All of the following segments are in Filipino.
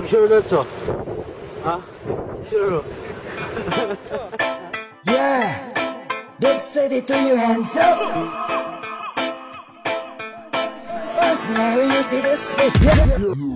sure that's all. Huh? Sure. Yeah, don't say it to your hands up.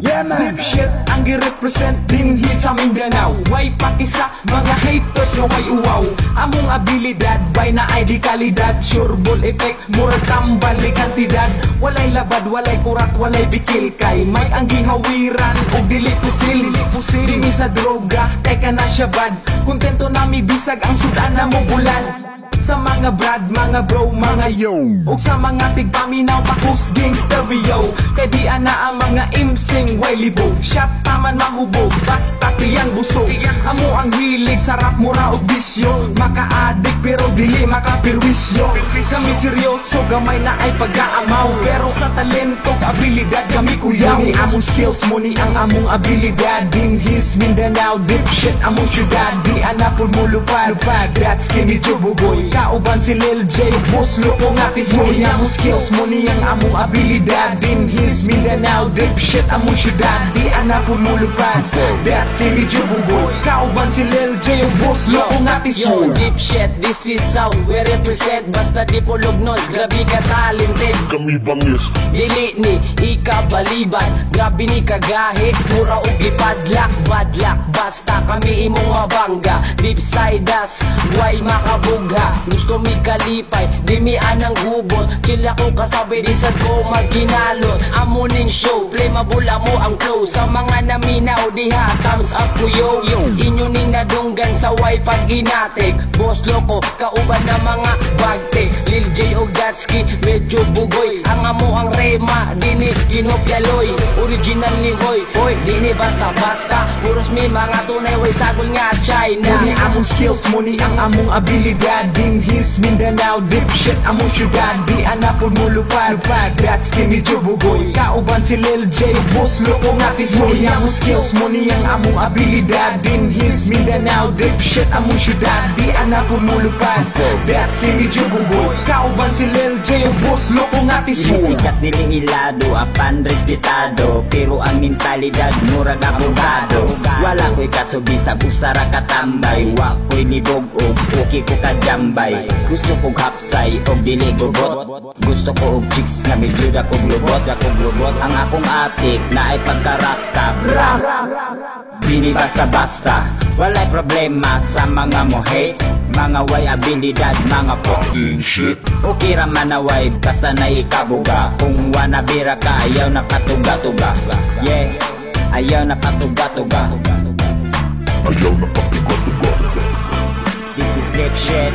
Yeah man, shit ang gi-represent din sa Mindanao. Way pakisa mga haters nga way uwaw. Among abilidad bay na ID kalidad, sure ball effect murag kambal ni kantidad. Walay labad, walay kurat, walay bikil kay may ang gihawiran og dili pusil. Dili sa droga kay kana siya bad. Kontento nami bisag ang sudan na mo bulan. Sa mga brad, mga bro, mga yo, ug sa mga tigpaminaw pakus ging stereo. Kay di ana ang mga imsing way libog. Shot taman mahubog, basta tiyang busog. Amo ang hilig sa rap mura og bisyo. Maka-addict pero dili makapirwisyo. Kami seryoso, gamay na ay pag-aamaw. Pero sa talento, abilidad kami kuyaw. Muni among skills, muni ang among abilidad. Din his Mindanao, dipshit among syudad. Di ana po mo lupad, that's Kimi Jubugoy. Kauban si Lil J, boss loko nga tis. Muni among skills, muni ang among abilidad. Din his Mindanao, dipshit among syudad. Di ana po mo lupad, that's Kimi Jubugoy. Kauban si Lil J, boss loko nga tis. Yo, dipshit, this is how we represent. Basta di pulog nos, grabe ka talented. Kami bangis, Dili ni ikabaliban, grabe ni kagahi. Mura o gipadlak, badlak. Basta kami imong mabangga. Deep side us, why makabugha. Gusto mi kalipay, di mi anang gubot. Kila ko kasabi, di sad ko magkinalot. Amo ning show, play mabula mo ang flow. Sa mga naminaw, diha, thumbs up ko yo. Inyo ning nadunggan sa way pag ginatik. Boss loko, kauban na mga bagte. Lil J o Gatski, medyo bugoy. Ang amo ang rema, di ni kinopyaloy. Original ni Hoy, hoy, di ni basta-basta. Puros mi mga tunay, way sagol nga China. Muni among skills, muni ang among abilidad. Din his Mindanao, dipshit among syudad. Di ana po mo lupad, that's Kimi Jubugoy. Kauban si Lil J, boss loko nga tis. Muni among skills, muni ang among abilidad. Din his Mindanao, dipshit among syudad. Di ana po mo lupad, that's Kimi Jubugoy. Kauban si Lil J, boss loko nga tis. Sikat nili hilado, apan respetado. Pero ang mentalidad murag abogado. Wala ko'y kasubisag usara katambay. Wa ko'y libog og okay ko kajambay. Gusto kong hapsay og dili gubot. Gusto ko og chicks na medyo dakog lubot. Ang akong atik na ay pagkarasta. Dili basta-basta, walay problema sa mga mo hate. Mga way abilidad, mga fucking shit. Okay raman na way, basta na ikabuga. Kung wanabira ka, ayaw na patuga-tuga. Yeah, ayaw na patuga-tuga. ayaw na patuga-tuga. This is dipshit.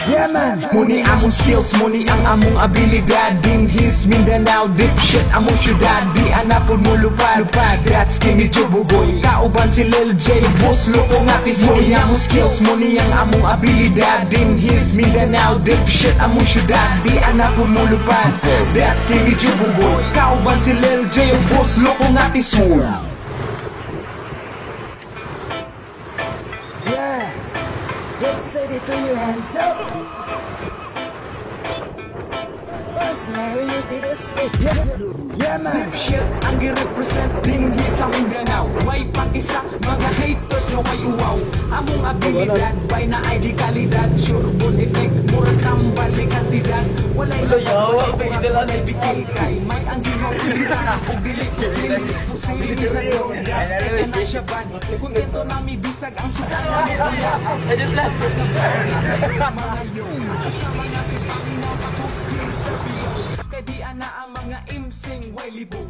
yeah man. Muni among skills, muni ang among abilidad. Din his Mindanao, dipshit among syudad. Di ana po mo lupad, that's Kimi Jubugoy. Kauban si Lil J, boss loko nga tis. Muni among skills, muni ang among abilidad. Din his Mindanao, dipshit among syudad. Di ana po mo lupad, that's Kimi Jubugoy. Kauban si Lil J, boss loko nga tis. Yeah, don't say it to your hands up. Yeah man, Shit ang gi-represent din sa Mindanao. Way pakisa mga haters nga way uwaw. Among abilidad bay na ID kalidad, sure ball effect murag kambal ni kantidad. Walay labad, walay bikil kay may ang gihawiran og dili pusil sa droga. Kaya na siya bad, kontento nami bisag ang sudan na mo. Mga yo, sa mga tigpaminaw pakus ging stereo. Kay di ana ang mga imsing way libog.